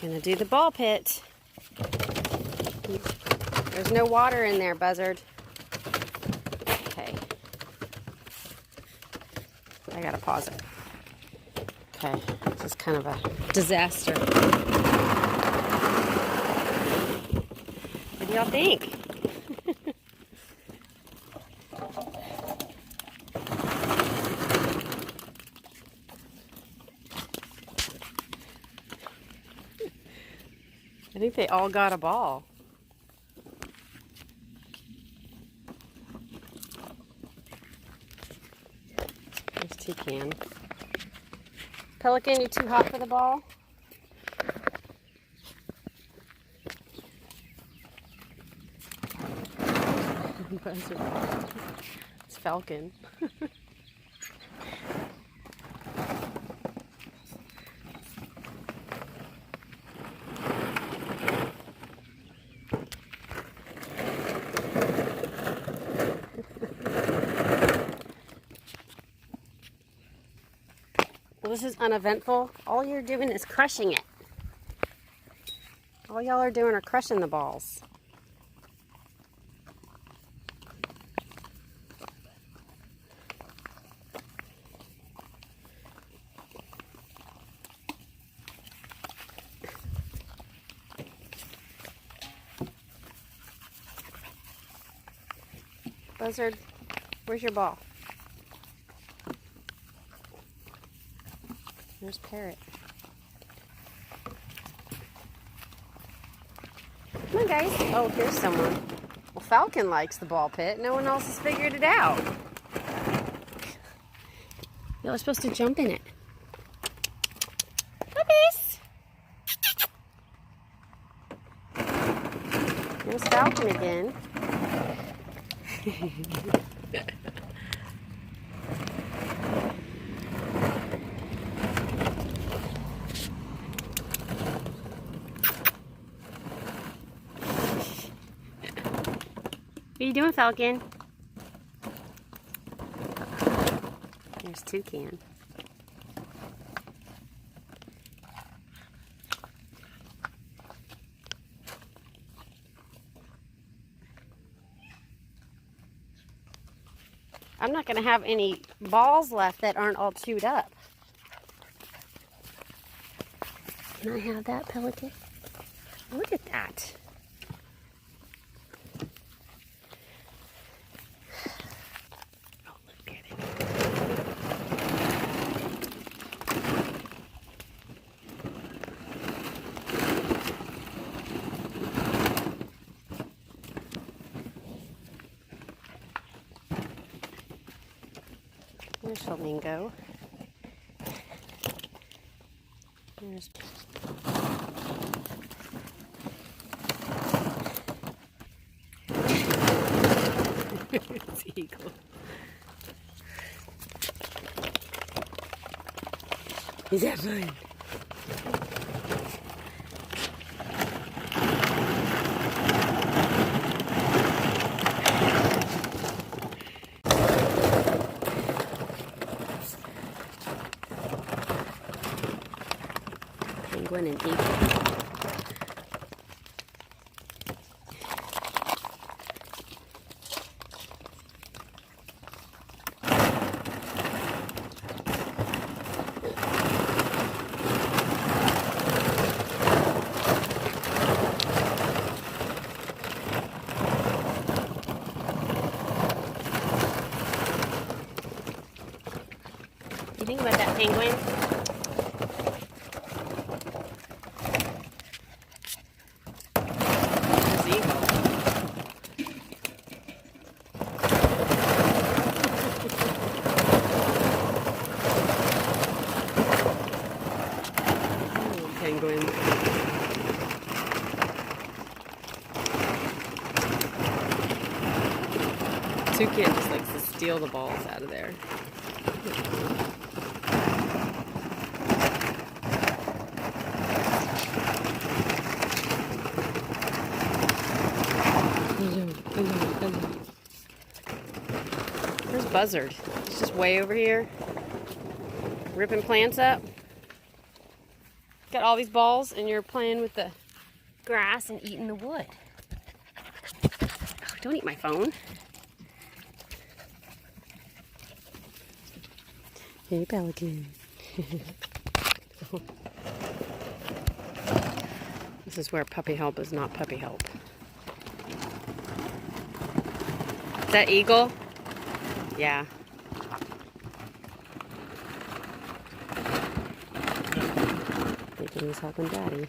We're gonna do the ball pit. There's no water in there, Buzzard. Okay. I gotta pause it. Okay, this is kind of a disaster. What do y'all think? I think they all got a ball. There's Toucan. Pelican, you too hot for the ball? It's Falcon. Well, this is uneventful. All you're doing is crushing it. All y'all are doing are crushing the balls. Buzzard, where's your ball? There's Parrot. Come on, guys. Oh, here's someone. Well, Falcon likes the ball pit. No one else has figured it out. Y'all are supposed to jump in it. Puppies! There's Falcon again. What are you doing, Falcon? There's Toucan. I'm not going to have any balls left that aren't all chewed up. Can I have that, Pelican? Look at that. Oh, look at it. There's Flamingo. There's it's Eagle. Is that fun? Penguin and eagle. You think about that penguin? Penguin. Toucan just likes to steal the balls out of there. Where's Buzzard? He's just way over here, ripping plants up. Got all these balls and you're playing with the grass and eating the wood. Oh, don't eat my phone. Hey, pelican. This is where puppy help is not puppy help. Is that eagle? Yeah. Thinking he's helping daddy.